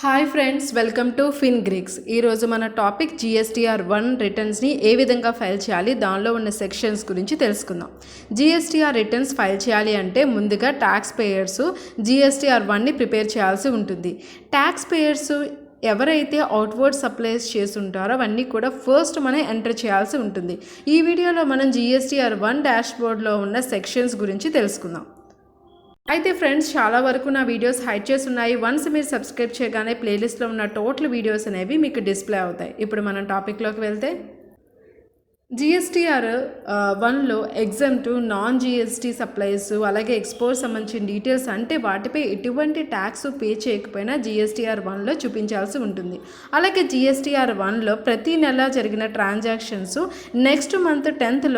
Hi friends, welcome to fin greeks. ఈరోజు మన topic GSTR-1 రిటర్న్స్ని ఏ విధంగా ఫైల్ చేయాలి, దానిలో ఉన్న సెక్షన్స్ గురించి తెలుసుకుందాం. GSTR రిటర్న్స్ ఫైల్ చేయాలి అంటే ముందుగా ట్యాక్స్ పేయర్స్ GSTR-1ని ప్రిపేర్ చేయాల్సి ఉంటుంది. ట్యాక్స్ పేయర్స్ ఎవరైతే అవుట్వర్డ్ సప్లైస్ చేస్తుంటారో అవన్నీ కూడా ఫస్ట్ మనం ఎంటర్ చేయాల్సి ఉంటుంది. ఈ వీడియోలో మనం GSTR-1 డాష్బోర్డ్లో ఉన్న సెక్షన్స్ గురించి తెలుసుకుందాం. అయితే ఫ్రెండ్స్, చాలా వరకు నా వీడియోస్ హైడ్ చేసి ఉన్నాయి. వన్స్ మీరు సబ్స్క్రైబ్ చేయగానే ప్లేలిస్ట్లో ఉన్న టోటల్ వీడియోస్ అనేవి మీకు డిస్ప్లే అవుతాయి. ఇప్పుడు మనం టాపిక్లోకి వెళ్తే, GSTR-1లో ఎగ్జామ్ట్ నాన్ GST సప్లైస్ అలాగే ఎక్స్పోర్ట్ సంబంధించిన డీటెయిల్స్ అంటే వాటిపై ఎటువంటి ట్యాక్స్ పే చేయకపోయినా GSTR-1లో చూపించాల్సి ఉంటుంది. అలాగే GSTR-1లో ప్రతి నెల జరిగిన ట్రాన్సాక్షన్స్ నెక్స్ట్ మంత్ 10th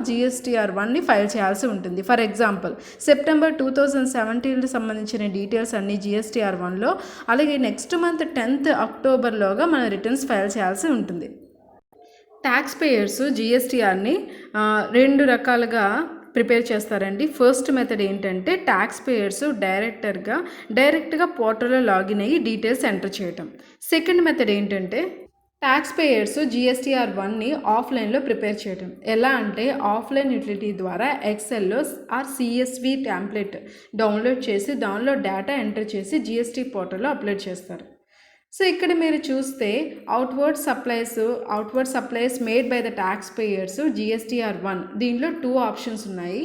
GSTR-1ని ఫైల్ చేయాల్సి ఉంటుంది. ఫర్ ఎగ్జాంపుల్, సెప్టెంబర్ 2017 సంబంధించిన డీటెయిల్స్ అన్ని GSTR-1లో, అలాగే నెక్స్ట్ మంత్ 10th అక్టోబర్లోగా మన రిటర్న్స్ ఫైల్ చేయాల్సి ఉంటుంది. ట్యాక్స్ పేయర్స్ GSTRని రెండు రకాలుగా ప్రిపేర్ చేస్తారండి. ఫస్ట్ మెథడ్ ఏంటంటే ట్యాక్స్ పేయర్స్ డైరెక్ట్గా పోర్టల్లో లాగిన్ అయ్యి డీటెయిల్స్ ఎంటర్ చేయటం. సెకండ్ మెథడ్ ఏంటంటే ట్యాక్స్ పేయర్స్ GSTR-1ని ఆఫ్లైన్లో ప్రిపేర్ చేయటం. ఎలా అంటే ఆఫ్లైన్ యూటిలిటీ ద్వారా ఎక్సెల్లో CSV టెంప్లెట్ డౌన్లోడ్ చేసి దానిలో డేటా ఎంటర్ చేసి GST పోర్టల్లో అప్లోడ్ చేస్తారు. సో ఇక్కడ మీరు చూస్తే outward supplies made by the taxpayers GSTR-1, దీనిలో 2 ఆప్షన్స్ ఉన్నాయి.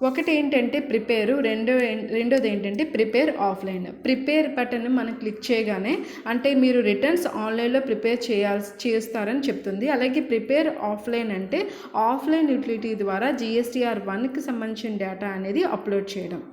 ఒకటి ఏంటంటే ప్రిపేర్, రెండోది ఏంటంటే ప్రిపేర్ ఆఫ్లైన్. ప్రిపేర్ బటన్ మనం క్లిక్ చేయగానే అంటే మీరు రిటర్న్స్ ఆన్లైన్లో ప్రిపేర్ చేస్తారని చెప్తుంది. అలాగే ప్రిపేర్ ఆఫ్లైన్ అంటే ఆఫ్లైన్ యూటిలిటీ ద్వారా GSTR-1కి సంబంధించిన డేటా అనేది అప్లోడ్ చేయడం.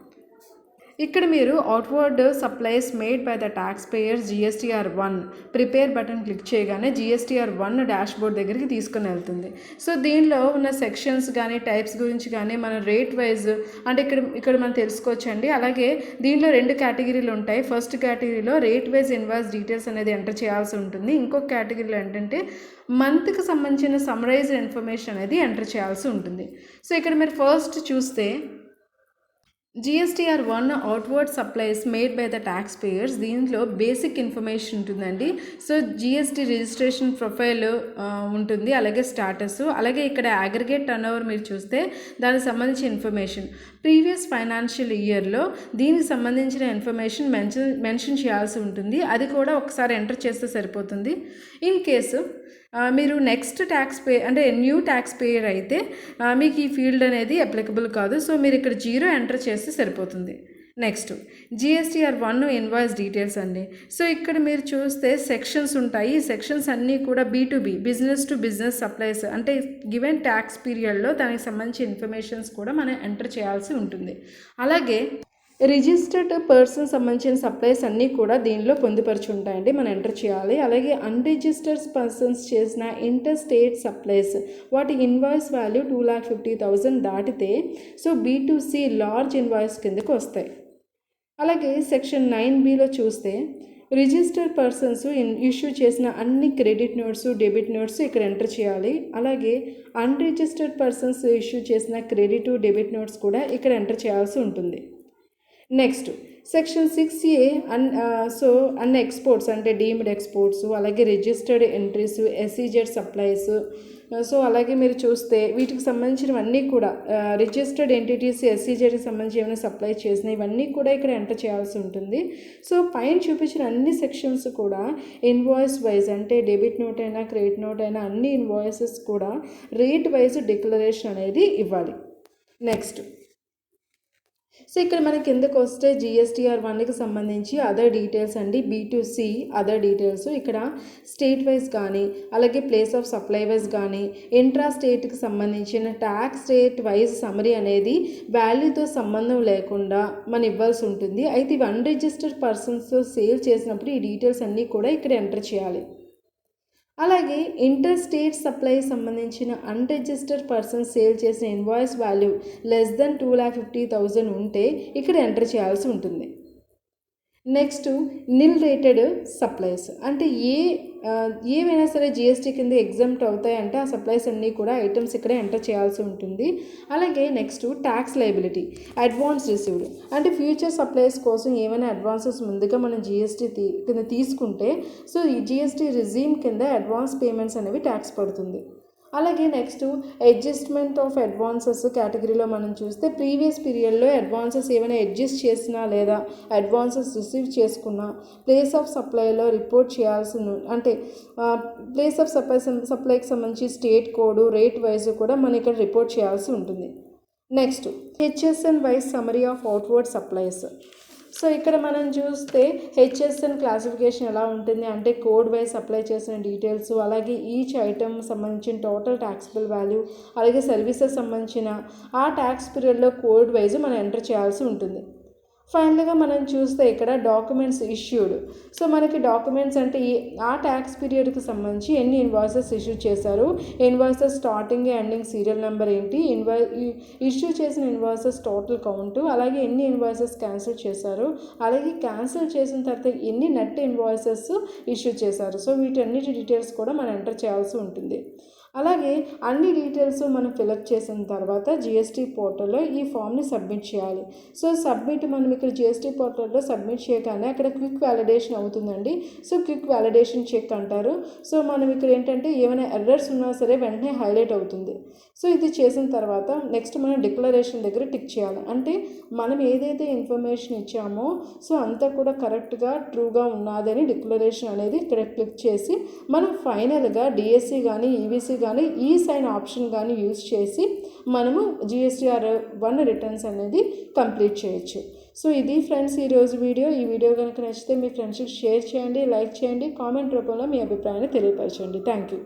ఇక్కడ మీరు outward supplies made by the taxpayers GSTR-1 prepare button click చేయగానే GSTR-1 డాష్బోర్డ్ దగ్గరికి తీసుకుని వెళ్తుంది. సో దీనిలో ఉన్న సెక్షన్స్ కానీ టైప్స్ గురించి కానీ మనం రేట్ వైజ్ అంటే ఇక్కడ మనం తెలుసుకోవచ్చండి. అలాగే దీనిలో 2 కేటగిరీలు ఉంటాయి. ఫస్ట్ కేటగిరీలో రేట్ వైజ్ ఇన్వాయిస్ డీటెయిల్స్ అనేది ఎంటర్ చేయాల్సి ఉంటుంది. ఇంకొక కేటగిరీలో ఏంటంటే మంత్కి సంబంధించిన సమ్మరైజ్డ్ ఇన్ఫర్మేషన్ అనేది ఎంటర్ చేయాల్సి ఉంటుంది. సో ఇక్కడ మీరు ఫస్ట్ చూస్తే GSTR-1 outward supplies made by the taxpayers, దీంట్లో బేసిక్ ఇన్ఫర్మేషన్ ఉంటుందండి. సో GST రిజిస్ట్రేషన్ ప్రొఫైల్ ఉంటుంది, అలాగే స్టాటస్, అలాగే ఇక్కడ అగ్రిగేట్ టర్నోవర్ మీరు చూస్తే దానికి సంబంధించిన ఇన్ఫర్మేషన్, ప్రీవియస్ ఫైనాన్షియల్ ఇయర్లో దీనికి సంబంధించిన ఇన్ఫర్మేషన్ మెన్షన్ చేయాల్సి ఉంటుంది. అది కూడా ఒకసారి ఎంటర్ చేస్తే సరిపోతుంది. ఇన్ కేసు మీరు నెక్స్ట్ న్యూ ట్యాక్స్ పేయర్ అయితే మీకు ఈ ఫీల్డ్ అనేది అప్లికబుల్ కాదు. సో మీరు ఇక్కడ 0 ఎంటర్ చేస్తే సరిపోతుంది. నెక్స్ట్ GSTR-1 ఇన్వాయిస్ డీటెయిల్స్ అండి. సో ఇక్కడ మీరు చూస్తే సెక్షన్స్ ఉంటాయి. ఈ సెక్షన్స్ అన్నీ కూడా B2B, business to business supplies అంటే గివెన్ ట్యాక్స్ పీరియడ్లో దానికి సంబంధించిన ఇన్ఫర్మేషన్స్ కూడా మనం ఎంటర్ చేయాల్సి ఉంటుంది. అలాగే రిజిస్టర్డ్ పర్సన్ సంబంధించిన సప్లైస్ అన్నీ కూడా దీనిలో పొందుపరిచి ఉంటాయండి, మనం ఎంటర్ చేయాలి. అలాగే అన్రిజిస్టర్డ్ పర్సన్స్ చేసిన ఇంటర్ స్టేట్ సప్లైస్ వాటి ఇన్వాయిస్ వాల్యూ 2,50,000 దాటితే సో B2C లార్జ్ ఇన్వాయిస్ కిందకు వస్తాయి. అలాగే సెక్షన్ 9Bలో చూస్తే రిజిస్టర్డ్ పర్సన్స్ ఇష్యూ చేసిన అన్ని క్రెడిట్ నోట్స్, డెబిట్ నోట్స్ ఇక్కడ ఎంటర్ చేయాలి. అలాగే అన్రిజిస్టర్డ్ పర్సన్స్ ఇష్యూ చేసిన క్రెడిట్, డెబిట్ నోట్స్ కూడా ఇక్కడ ఎంటర్ చేయాల్సి ఉంటుంది. నెక్స్ట్ సెక్షన్ 6A అన్ని ఎక్స్పోర్ట్స్ అంటే డీమ్డ్ ఎక్స్పోర్ట్స్, అలాగే registered entries, SEZ supplies. So అలాగే మీరు చూస్తే వీటికి సంబంధించినవన్నీ కూడా రిజిస్టర్డ్ ఎంటిటీస్ SEZకి సంబంధించి ఏమైనా సప్లై చేసిన ఇవన్నీ కూడా ఇక్కడ ఎంటర్ చేయాల్సి ఉంటుంది. సో పైన చూపించిన అన్ని సెక్షన్స్ కూడా ఇన్వాయిస్ వైజ్ అంటే డెబిట్ నోట్ అయినా క్రెడిట్ నోట్ అయినా అన్ని ఇన్వాయిసెస్ కూడా రేట్ వైజ్ డిక్లరేషన్ అనేది ఇవ్వాలి. నెక్స్ట్ సో ఇక్కడ మనకి కిందకు వస్తే GSTR-1కి సంబంధించి అదర్ డీటెయిల్స్ అండి, B2C అదర్ డీటెయిల్స్. ఇక్కడ స్టేట్ వైజ్ కానీ అలాగే ప్లేస్ ఆఫ్ సప్లై వైజ్ కానీ ఇంట్రా స్టేట్కి సంబంధించిన ట్యాక్స్ రేట్ వైజ్ సమరీ అనేది వాల్యూతో సంబంధం లేకుండా మనం ఇవ్వాల్సి ఉంటుంది. అయితే ఇవి అన్రిజిస్టర్డ్ పర్సన్స్ సేల్ చేసినప్పుడు ఈ డీటెయిల్స్ అన్నీ కూడా ఇక్కడ ఎంటర్ చేయాలి. అలాగే ఇంటర్ స్టేట్ సప్లై సంబంధించిన అన్రిజిస్టర్డ్ పర్సన్స్ సేల్ చేసిన ఇన్వాయిస్ వాల్యూ లెస్ దెన్ 2,50,000 ఉంటే ఇక్కడ ఎంటర్ చేయాల్సి ఉంటుంది. నెక్స్ట్ నిల్ రేటెడ్ సప్లైస్ అంటే ఏవైనా సరే జిఎస్టీ కింద ఎగ్జామ్ట్ అవుతాయంటే ఆ సప్లైస్ అన్నీ కూడా ఐటమ్స్ ఇక్కడే ఎంటర్ చేయాల్సి ఉంటుంది. అలాగే next tax liability advance received అంటే ఫ్యూచర్ సప్లైస్ కోసం ఏమైనా అడ్వాన్సెస్ ముందుగా మనం జిఎస్టీ కింద తీసుకుంటే సో ఈ జిఎస్టీ రిజీమ్ కింద అడ్వాన్స్ పేమెంట్స్ అనేవి ట్యాక్స్ పడుతుంది. అలాగే నెక్స్ట్ అడ్జస్ట్మెంట్ ఆఫ్ అడ్వాన్సెస్ కేటగిరీలో మనం చూస్తే ప్రీవియస్ పీరియడ్లో అడ్వాన్సెస్ ఏమైనా అడ్జస్ట్ చేసినా లేదా అడ్వాన్సెస్ రిసీవ్ చేసుకున్నా ప్లేస్ ఆఫ్ సప్లైలో రిపోర్ట్ చేయాల్సిన అంటే ప్లేస్ ఆఫ్ సప్లైకి సంబంధించి స్టేట్ కోడ్ రేట్ వైజ్ కూడా మనం ఇక్కడ రిపోర్ట్ చేయాల్సి ఉంటుంది. Next HSN wise summary of outward supplies. So ఇక్కడ మనం చూస్తే హెచ్ఎస్ఎన్ క్లాసిఫికేషన్ ఎలా ఉంటుంది అంటే కోడ్ వైజ్ అప్లై చేసిన డీటెయిల్స్, అలాగే ఈచ్ ఐటమ్ సంబంధించిన టోటల్ ట్యాక్సిబుల్ వాల్యూ, అలాగే సర్వీసెస్ సంబంధించిన ఆ ట్యాక్స్ పీరియడ్లో కోడ్ వైజ్ మనం ఎంటర్ చేయాల్సి ఉంటుంది. ఫైనల్గా మనం చూస్తే ఇక్కడ డాక్యుమెంట్స్ ఇష్యూడ్. సో మనకి డాక్యుమెంట్స్ అంటే ఆ ట్యాక్స్ పీరియడ్కి సంబంధించి ఎన్ని ఇన్వాయిసెస్ ఇష్యూ చేశారు, invoices starting ending serial number ఏంటి, ఇష్యూ చేసిన ఇన్వాయిసెస్ టోటల్ కౌంట్, అలాగే ఎన్ని ఇన్వాయిసెస్ క్యాన్సిల్ చేశారు, అలాగే క్యాన్సిల్ చేసిన తర్వాత ఎన్ని నెట్ ఇన్వాయిసెస్ ఇష్యూ చేశారు. సో వీటన్నిటి డీటెయిల్స్ కూడా మనం ఎంటర్ చేయాల్సి ఉంటుంది. అలాగే అన్ని డీటెయిల్స్ మనం ఫిలప్ చేసిన తర్వాత జిఎస్టీ పోర్టల్లో ఈ ఫామ్ని సబ్మిట్ చేయాలి. సో మనం ఇక్కడ జిఎస్టీ పోర్టల్లో సబ్మిట్ చేయగానే అక్కడ క్విక్ వ్యాలిడేషన్ అవుతుందండి. సో క్విక్ వ్యాలిడేషన్ చెక్ అంటారు. సో మనం ఇక్కడ ఏంటంటే ఏమైనా ఎర్రర్స్ ఉన్నా సరే వెంటనే హైలైట్ అవుతుంది. సో ఇది చేసిన తర్వాత నెక్స్ట్ మనం డిక్లరేషన్ దగ్గర టిక్ చేయాలి. అంటే మనం ఏదైతే ఇన్ఫర్మేషన్ ఇచ్చామో సో అంతా కూడా కరెక్ట్గా ట్రూగా ఉన్నదని డిక్లరేషన్ అనేది ఇక్కడ క్లిక్ చేసి మనం ఫైనల్గా డిఎస్సి కానీ ఈవీసీ కానీ ఈ సైన్ ఆప్షన్ కానీ యూజ్ చేసి మనము GSTR-1 రిటర్న్స్ అనేది కంప్లీట్ చేయొచ్చు. సో ఇది ఫ్రెండ్స్ ఈరోజు వీడియో. ఈ వీడియో కనుక నచ్చితే మీ ఫ్రెండ్స్కి షేర్ చేయండి, లైక్ చేయండి, కామెంట్ రూపంలో మీ అభిప్రాయాన్ని తెలియపరచండి. Thank you.